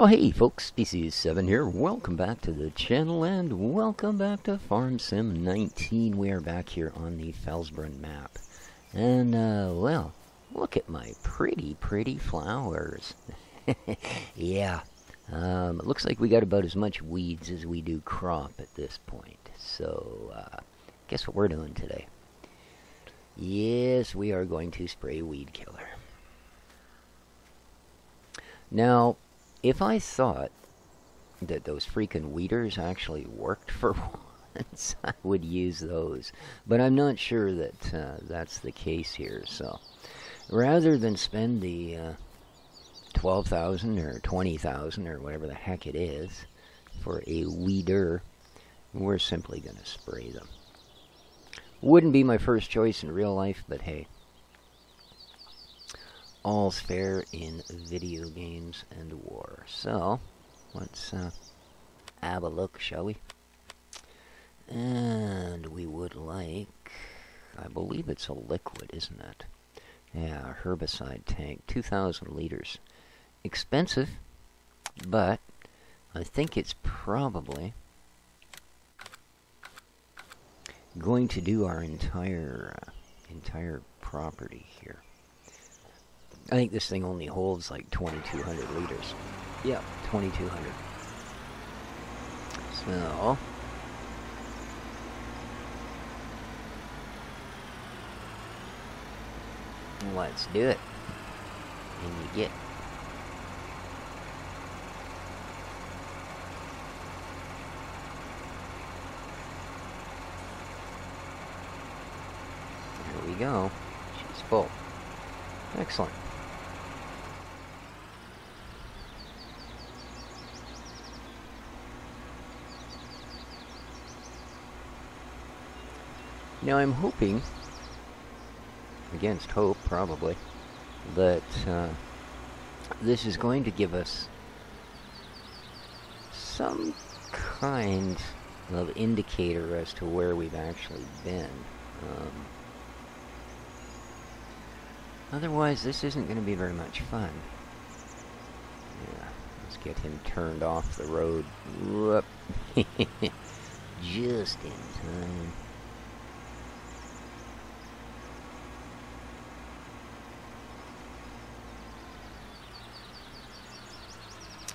Oh hey folks, Species7 here. Welcome back to the channel and welcome back to Farm Sim 19. We are back here on the Felsbrunn map. And, well, look at my pretty flowers. Yeah, it looks like we got about as much weeds as we do crop at this point. So, guess what we're doing today? Yes, we are going to spray weed killer. Now, if I thought that those freaking weeders actually worked for once, I would use those. But I'm not sure that that's the case here. So rather than spend the 12,000 or 20,000 or whatever the heck it is for a weeder, we're simply going to spray them. Wouldn't be my first choice in real life, but hey. All's fair in video games and war. So, let's have a look, shall we? And we would like, I believe it's a liquid, isn't it? Yeah, a herbicide tank, 2,000 liters. Expensive, but I think it's probably going to do our entire property here. I think this thing only holds like 2,200 liters. Yeah, 2,200. So, let's do it. And you get. There we go. She's full. Excellent. Now I'm hoping, against hope probably, that this is going to give us some kind of indicator as to where we've actually been. Otherwise, this isn't going to be very much fun. Yeah, let's get him turned off the road. Whoop. Just in time.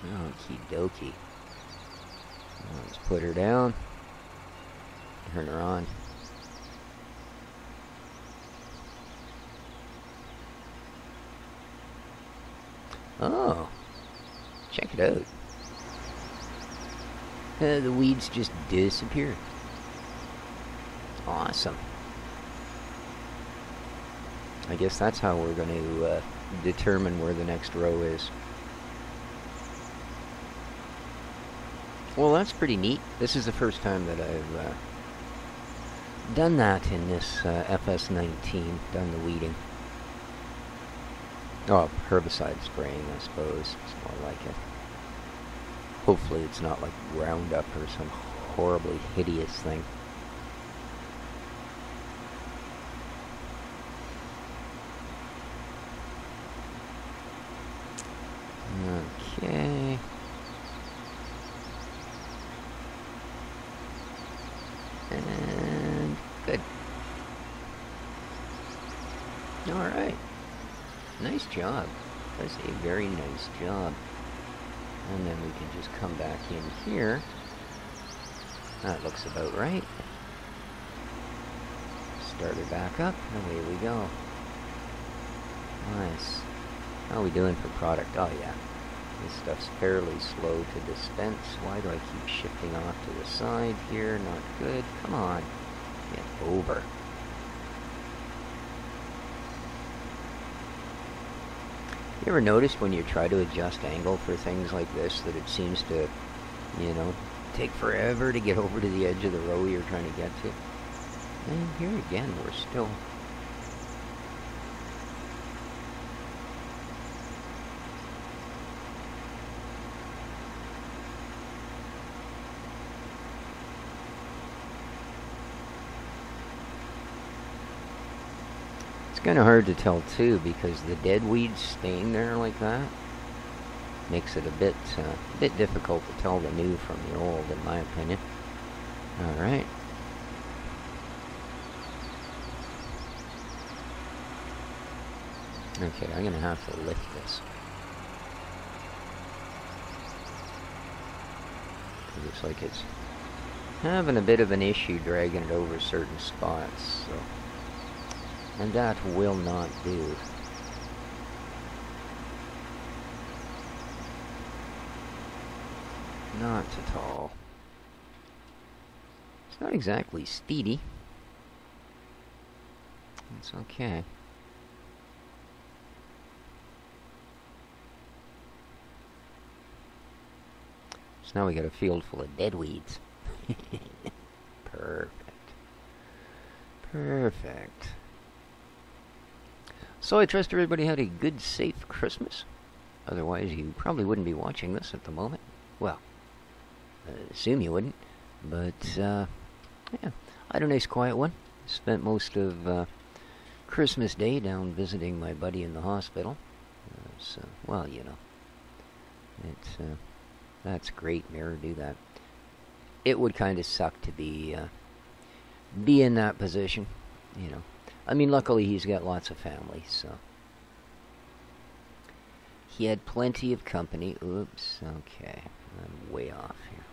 Okie dokie. Let's put her down. Turn her on. Oh, check it out. The weeds just disappeared. Awesome. I guess that's how we're going to determine where the next row is. Well, that's pretty neat. This is the first time that I've done that in this FS19, done the weeding. Oh, herbicide spraying, I suppose. It's more like it. Hopefully it's not like Roundup or some horribly hideous thing. Okay. And good. Alright. Nice job. That's a very nice job. And then we can just come back in here. That looks about right. Start her back up, and away we go. Nice. How are we doing for product? Oh yeah. This stuff's fairly slow to dispense. Why do I keep shifting off to the side here? Not good. Come on. Get over. You ever noticed when you try to adjust angle for things like this that it seems to, you know, take forever to get over to the edge of the row you're trying to get to? And here again, we're still... It's kind of hard to tell too, because the dead weeds staying there like that Makes it a bit difficult to tell the new from the old, in my opinion. All right. Okay, I'm gonna have to lift this. It looks like it's having a bit of an issue dragging it over certain spots, so. And that will not do. Not at all. It's not exactly speedy. It's okay. So now we got a field full of dead weeds. Perfect. Perfect. So I trust everybody had a good, safe Christmas. Otherwise, you probably wouldn't be watching this at the moment. Well, I assume you wouldn't. But, yeah, I had a nice quiet one. Spent most of Christmas Day down visiting my buddy in the hospital. So, well, you know, it's that's great. Never do that. It would kind of suck to be in that position, you know. I mean, luckily he's got lots of family, so he had plenty of company. Oops. Okay, I'm way off here.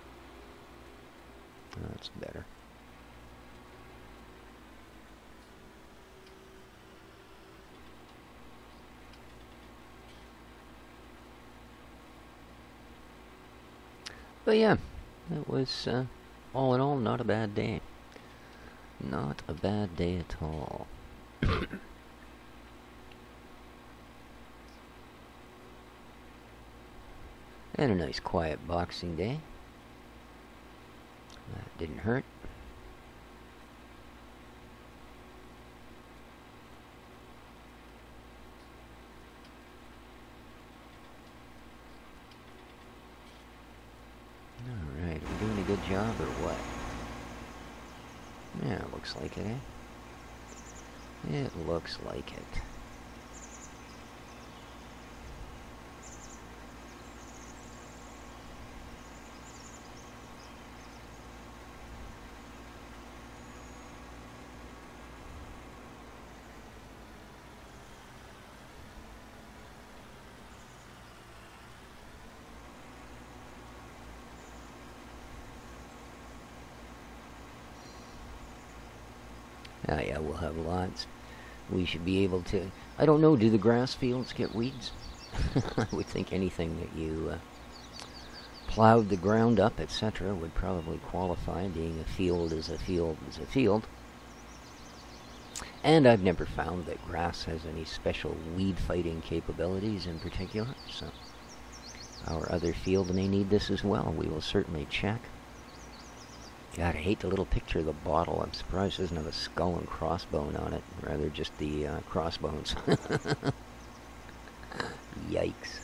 That's better. But yeah, it was, all in all, not a bad day. Not a bad day at all. And a nice quiet Boxing Day. That didn't hurt. Alright, we doing a good job or what? Yeah, it looks like it, eh? It looks like it. Oh yeah, we'll have lots. We should be able to... I don't know, do the grass fields get weeds? I would think anything that you plowed the ground up, etc. would probably qualify, being a field is a field is a field. And I've never found that grass has any special weed-fighting capabilities in particular, so our other field may need this as well. We will certainly check. God, I hate the little picture of the bottle. I'm surprised it doesn't have a skull and crossbone on it. Rather, just the crossbones. Yikes.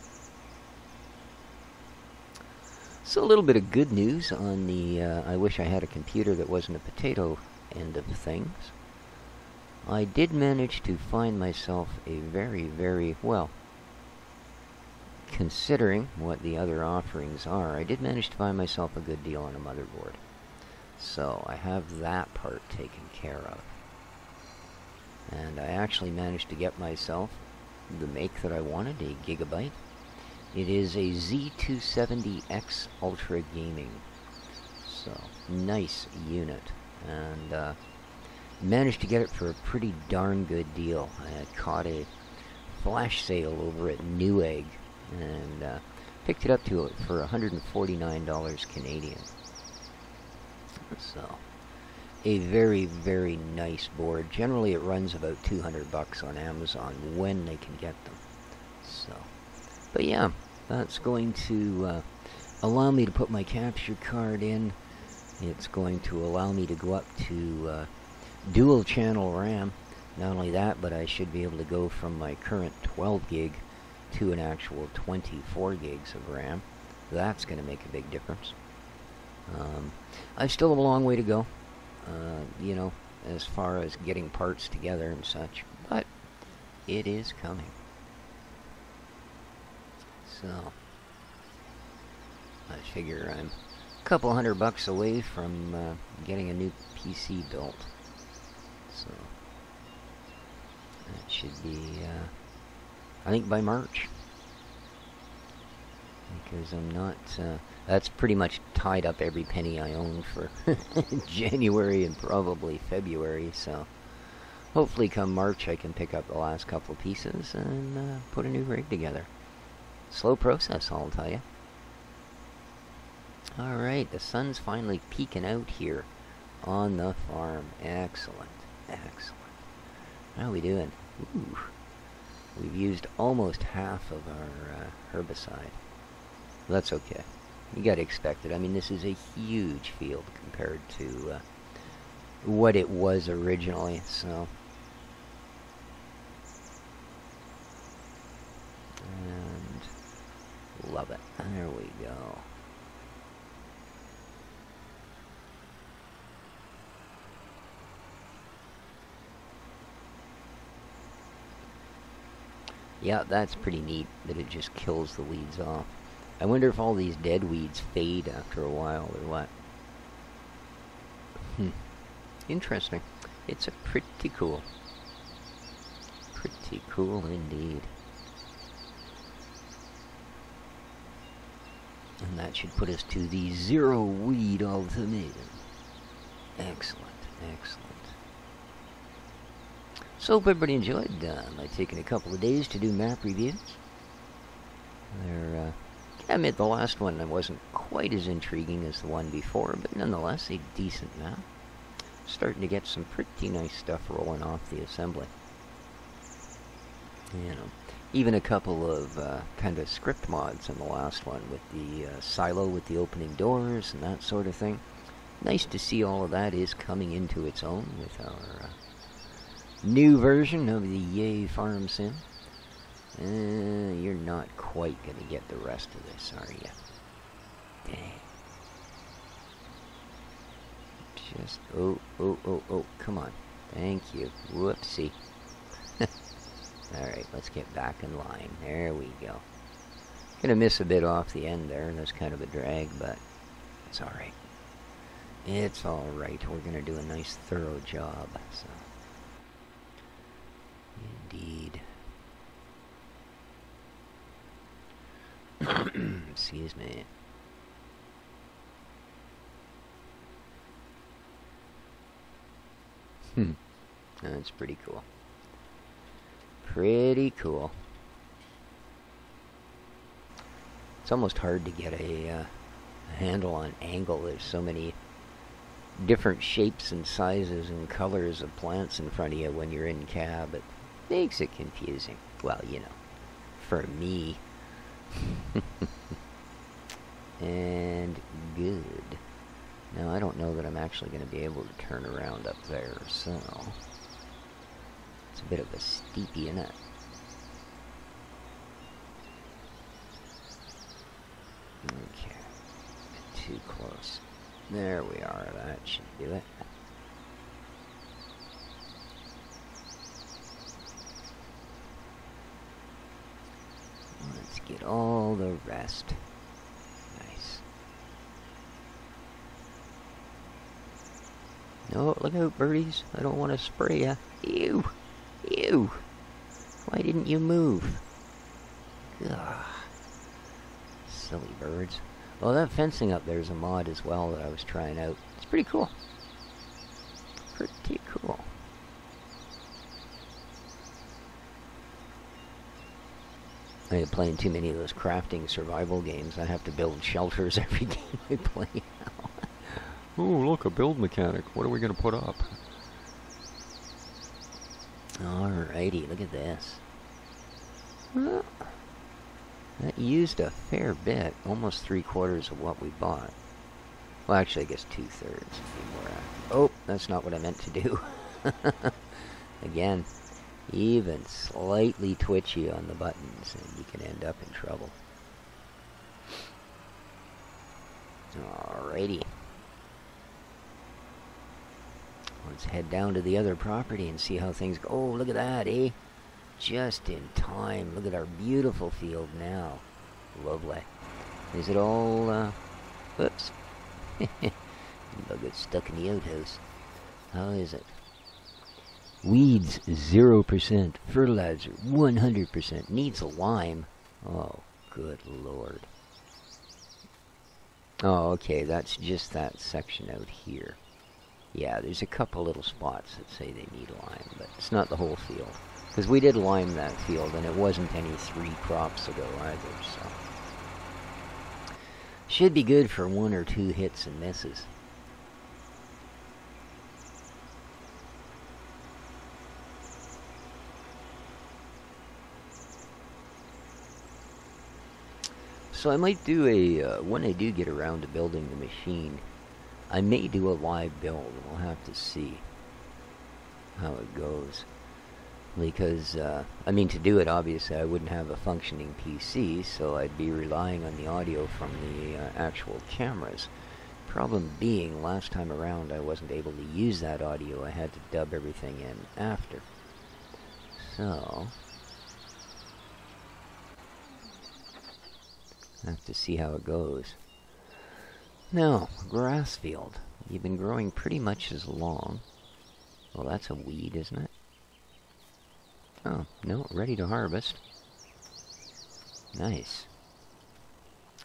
So a little bit of good news on the I wish I had a computer that wasn't a potato end of things. I did manage to find myself a very, very, well, considering what the other offerings are, I did manage to find myself a good deal on a motherboard. So I have that part taken care of. And I actually managed to get myself the make that I wanted, a gigabyte. It is a Z270X Ultra Gaming. So, nice unit. And managed to get it for a pretty darn good deal. I had caught a flash sale over at Newegg and picked it up for $149 Canadian. So, a very, very nice board. Generally, it runs about $200 on Amazon when they can get them. So, but yeah, that's going to allow me to put my capture card in. It's going to allow me to go up to dual channel RAM. Not only that, but I should be able to go from my current 12 gig to an actual 24 gigs of RAM. That's going to make a big difference. I still have a long way to go, you know, as far as getting parts together and such, but it is coming. So, I figure I'm a couple $100 away from getting a new PC built. So that should be, I think, by March. Because I'm not, that's pretty much tied up every penny I own for January and probably February, so hopefully come March I can pick up the last couple pieces and put a new rig together. Slow process, I'll tell you. Alright, the sun's finally peeking out here on the farm. Excellent, excellent. How are we doing? Ooh, we've used almost half of our herbicide. That's okay. You gotta expect it. I mean, this is a huge field compared to what it was originally, so. And love it. There we go. Yeah, that's pretty neat that it just kills the weeds off. I wonder if all these dead weeds fade after a while or what. Interesting. It's a pretty cool. Pretty cool indeed. And that should put us to the zero weed ultimatum. Excellent, excellent. So hope everybody enjoyed my taking a couple of days to do map reviews. They're, I admit the last one wasn't quite as intriguing as the one before, but nonetheless a decent map. Starting to get some pretty nice stuff rolling off the assembly. You know, even a couple of kind of script mods in the last one with the silo with the opening doors and that sort of thing. Nice to see all of that is coming into its own with our new version of the Yay Farm Sim. You're not quite going to get the rest of this, are you? Dang. Just, oh, come on. Thank you. Whoopsie. Alright, let's get back in line. There we go. Gonna miss a bit off the end there. There's kind of a drag, but it's alright. It's alright. We're gonna do a nice thorough job, so. Indeed. Excuse me. That's pretty cool. Pretty cool. It's almost hard to get a handle on angle. There's so many different shapes and sizes and colors of plants in front of you when you're in cab. It makes it confusing. Well, you know, for me. And good. Now, I don't know that I'm actually going to be able to turn around up there, so it's a bit of a steepy, isn't it? Okay. Too close. There we are. That should do it. Let's get all the rest. Nice. No, look out, birdies. I don't want to spray ya. Ew. Ew. Why didn't you move? Ugh. Silly birds. Well, that fencing up there is a mod as well that I was trying out. It's pretty cool. Pretty cool. I ain't playing too many of those crafting survival games. I have to build shelters every game I play now. Oh, look, a build mechanic. What are we going to put up? Alrighty, look at this. Well, that used a fair bit. Almost 3/4 of what we bought. Well, actually, I guess 2/3. Oh, that's not what I meant to do. Again, even slightly twitchy on the buttons, and you can end up in trouble. Alrighty. Let's head down to the other property and see how things go. Oh, look at that, eh? Just in time. Look at our beautiful field now. Lovely. Is it all, whoops. I'll get stuck in the outhouse. How is it? Weeds 0%. Fertilizer 100%. Needs a lime. Oh, good lord. Oh, okay, that's just that section out here. Yeah, there's a couple little spots that say they need lime, but it's not the whole field. Because we did lime that field, and it wasn't any 3 crops ago either, so. Should be good for 1 or 2 hits and misses. So I might do a, when I do get around to building the machine, I may do a live build. We'll have to see how it goes. Because, I mean, to do it, obviously, I wouldn't have a functioning PC, so I'd be relying on the audio from the actual cameras. Problem being, last time around, I wasn't able to use that audio. I had to dub everything in after. So, I have to see how it goes. Now, grass field. You've been growing pretty much as long. Well, that's a weed, isn't it? Oh, no, ready to harvest. Nice.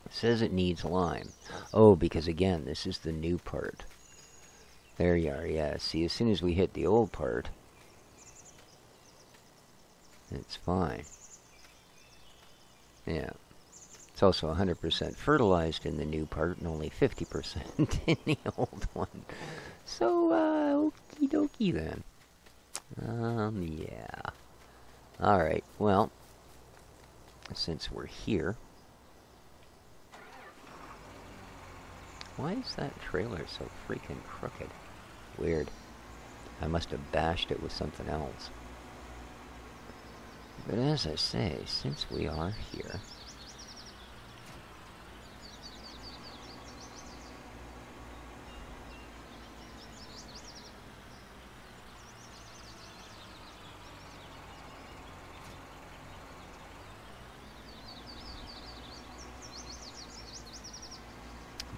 It says it needs lime. Oh, because again, this is the new part. There you are, yeah. See, as soon as we hit the old part, it's fine. Yeah. It's also 100% fertilized in the new part and only 50% in the old one. So, okie dokie then. Yeah. Alright, well, since we're here, why is that trailer so freaking crooked? Weird. I must have bashed it with something else. But as I say, since we are here,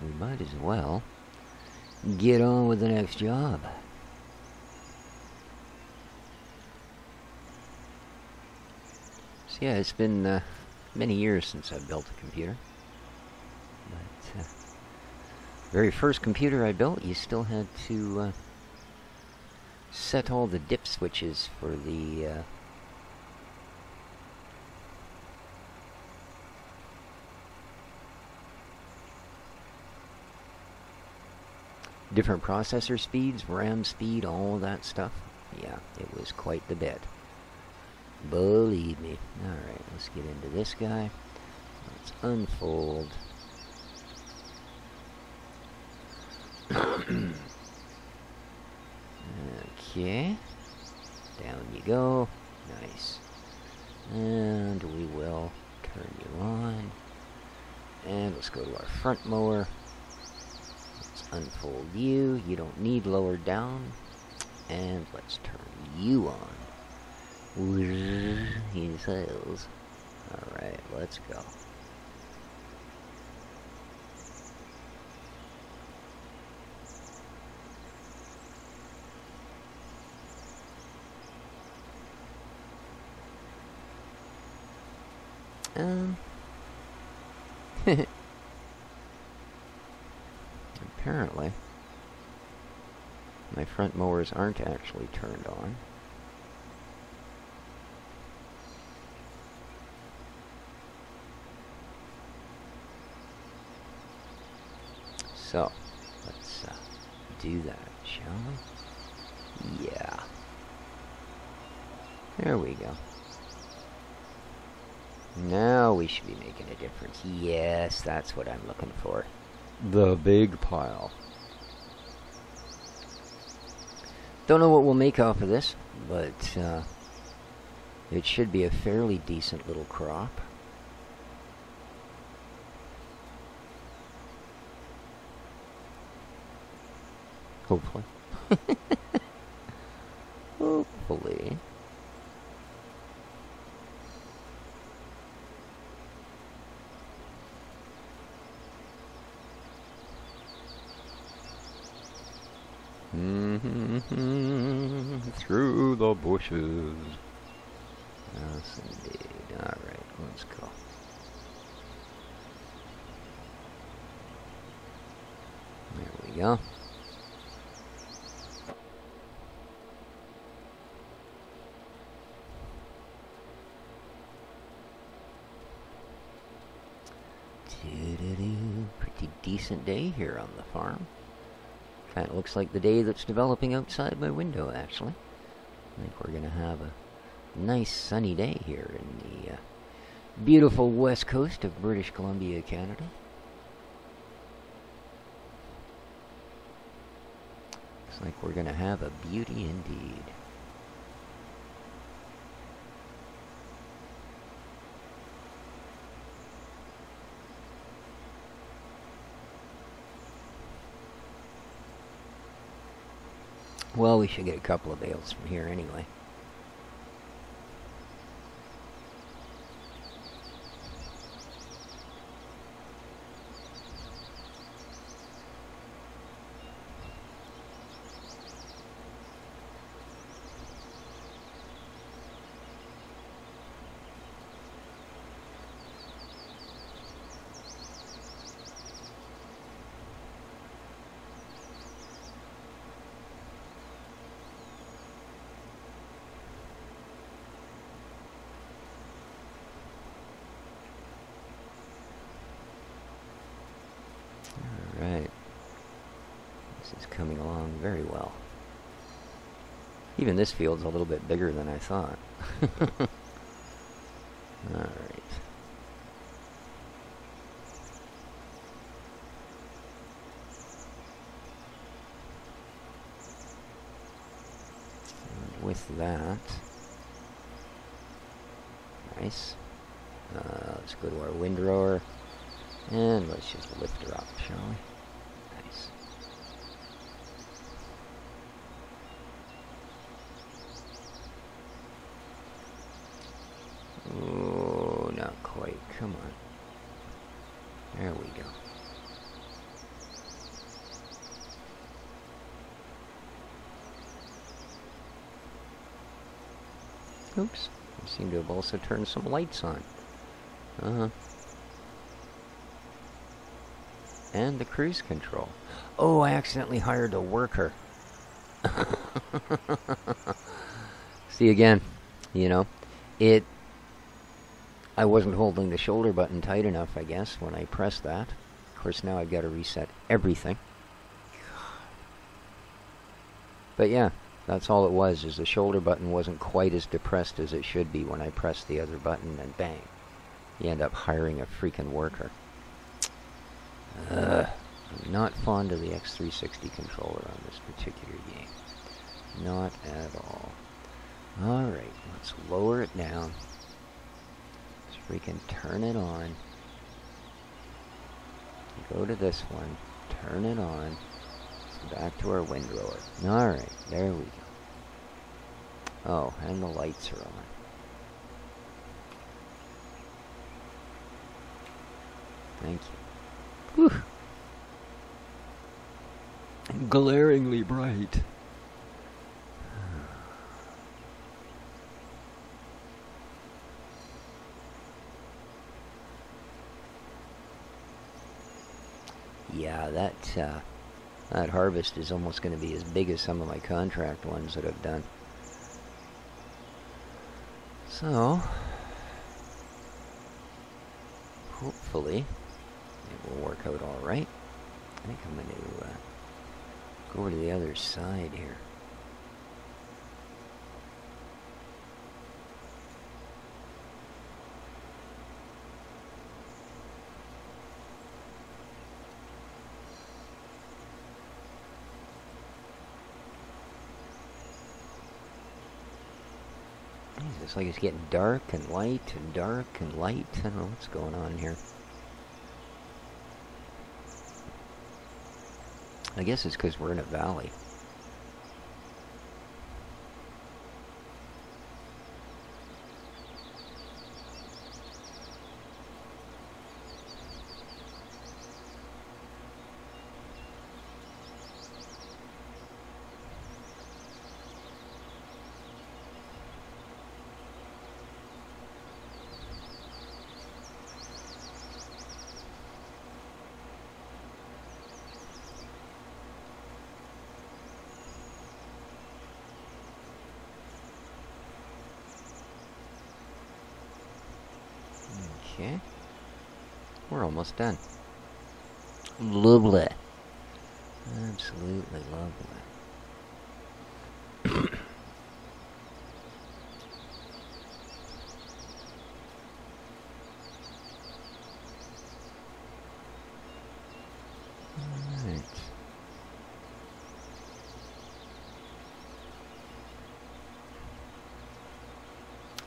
we might as well get on with the next job. So yeah, it's been many years since I've built a computer. But very first computer I built, you still had to set all the dip switches for the different processor speeds, RAM speed, all of that stuff. Yeah, it was quite the bit. Believe me. Alright, let's get into this guy. Let's unfold. Okay. Down you go. Nice. And we will turn you on. And let's go to our front mower. Unfold you. You don't need lower down. And let's turn you on. He sails. Alright, let's go. Apparently, my front mowers aren't actually turned on. So, let's do that, shall we? Yeah. There we go. Now we should be making a difference. Yes, that's what I'm looking for. The big pile. Don't know what we'll make off of this, but it should be a fairly decent little crop. Hopefully. Hopefully. through the bushes. Yes, indeed. Alright, let's go. There we go. Pretty decent day here on the farm. Kind of looks like the day that's developing outside my window, actually. I think we're going to have a nice sunny day here in the beautiful west coast of British Columbia, Canada. Looks like we're going to have a beauty indeed. Well, we should get a couple of bales from here anyway. Alright. This is coming along very well. Even this field's a little bit bigger than I thought. Alright. And with that... Nice. Let's go to our windrower. And let's just lift her up, shall we? Nice. Oh, not quite. Come on. There we go. Oops. I seem to have also turned some lights on. And the cruise control. Oh, I accidentally hired a worker. See, again, you know, I wasn't holding the shoulder button tight enough, I guess, when I pressed that. Of course, now I've got to reset everything. But yeah, that's all it was, is the shoulder button wasn't quite as depressed as it should be when I pressed the other button, and bang, you end up hiring a freaking worker. I'm not fond of the X360 controller on this particular game. Not at all. Alright, let's lower it down. So we can turn it on. Go to this one. Turn it on. Back to our windrower. Alright, there we go. Oh, and the lights are on. Thank you. Whew. Glaringly bright. Yeah, that harvest is almost going to be as big as some of my contract ones that I've done. So, hopefully, it will work out all right. I think I'm going to go over to the other side here. It's like it's getting dark and light and dark and light. I don't know what's going on here. I guess it's because we're in a valley. Okay. We're almost done. Lovely. Absolutely lovely. Alright.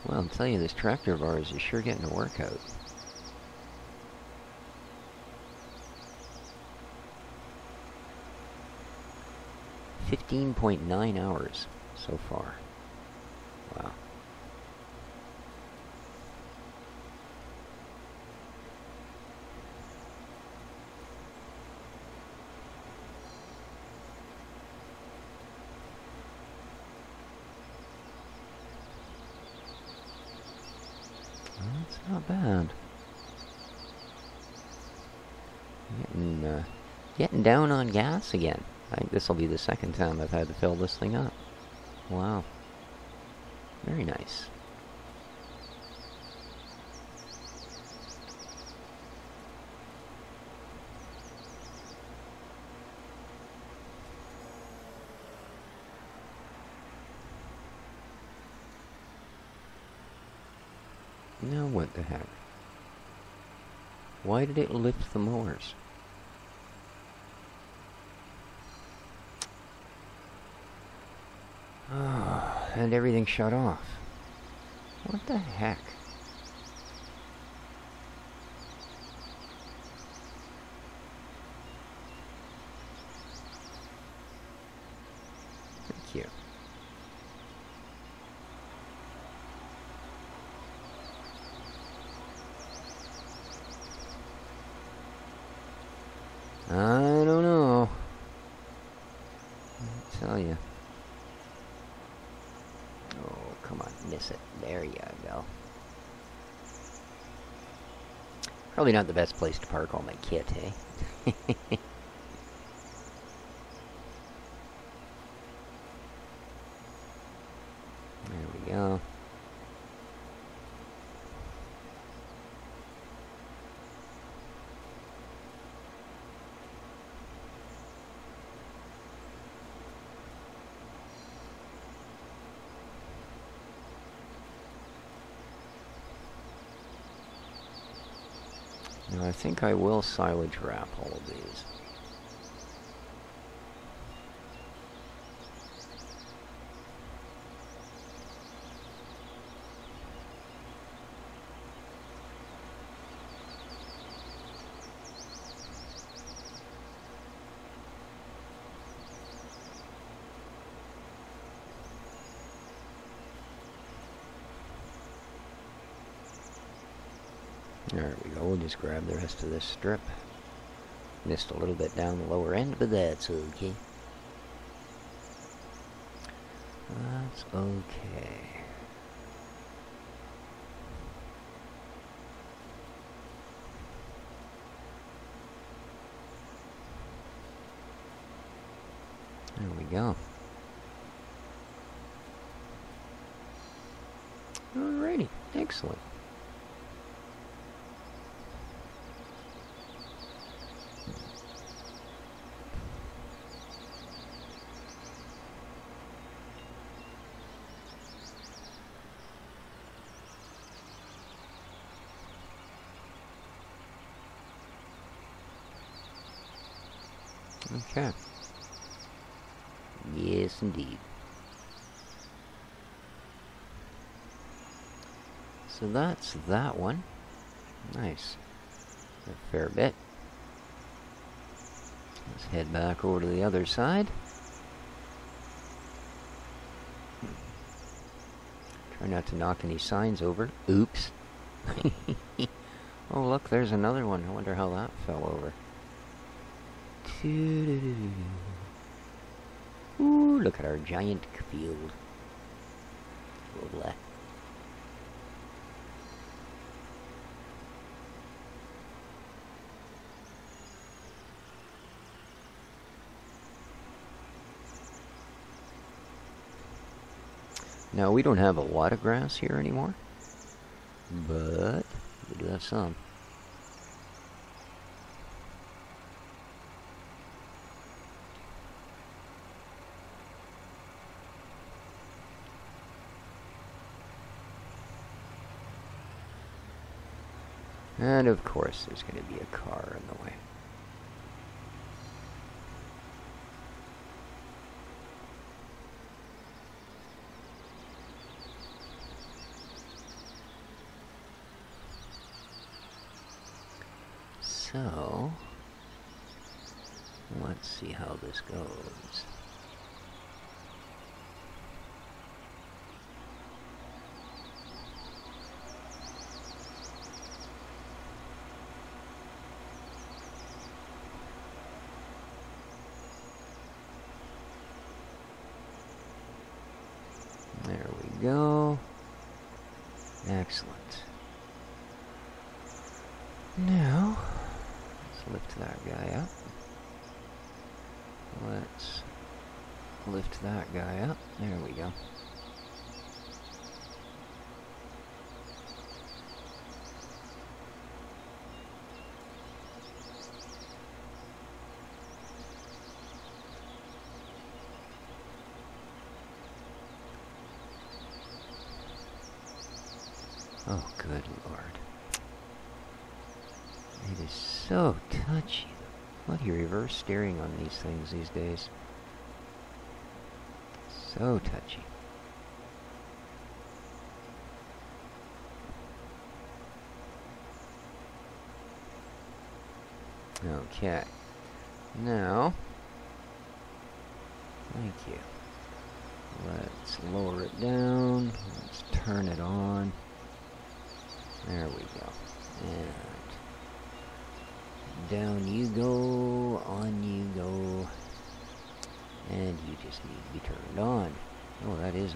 Well, I'll tell you, this tractor of ours is sure getting a workout. $15.9 hours so far. Wow. That's not bad. Getting down on gas again. I think this will be the second time I've had to fill this thing up. Wow. Very nice. Now what the heck? Why did it lift the mowers? Oh, and everything shut off. What the heck? Thank you. I don't know. I'll tell you. Oh, come on, miss it. There you go. Probably not the best place to park all my kit, eh? There we go. Now I think I will silage wrap all of these. There we go, we'll just grab the rest of this strip. Missed a little bit down the lower end, but that's okay. That's okay. There we go. Alrighty, excellent. Okay. Yes, indeed. So that's that one. Nice. A fair bit. Let's head back over to the other side. Try not to knock any signs over. Oops. Oh, look, there's another one. I wonder how that fell over. Ooh, look at our giant field. Lovely. Now, we don't have a lot of grass here anymore, but We do have some. And of course, there's going to be a car in the way. So, let's see how this goes. There we go. Excellent. Now, let's lift that guy up. Let's lift that guy up. There we go. Oh, good Lord. It is so touchy. Bloody reverse steering on these things these days. So touchy. Okay. Now, thank you. Let's lower it down. Let's turn it on. There we go. And down you go, on you go, and you just need to be turned on. Oh, that is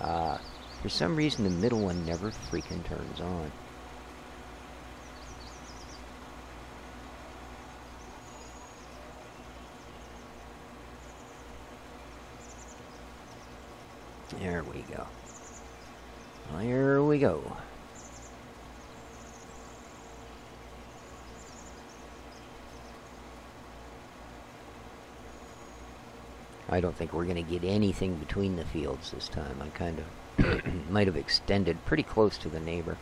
on. For some reason the middle one never freaking turns on. There we go. There we go. I don't think we're going to get anything between the fields this time. I kind of might have extended pretty close to the neighbor.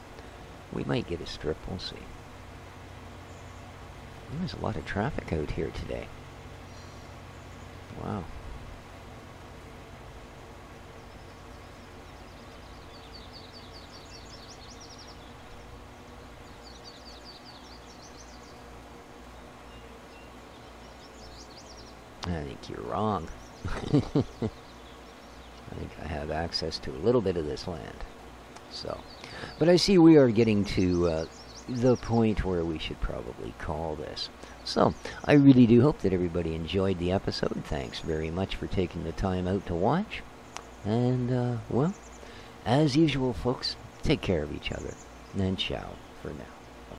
We might get a strip, we'll see. There's a lot of traffic out here today. Wow. I think you're wrong. I think I have access to a little bit of this land. So, but I see we are getting to the point where we should probably call this. So, I really do hope that everybody enjoyed the episode. Thanks very much for taking the time out to watch. And, well, as usual, folks, take care of each other. And ciao for now.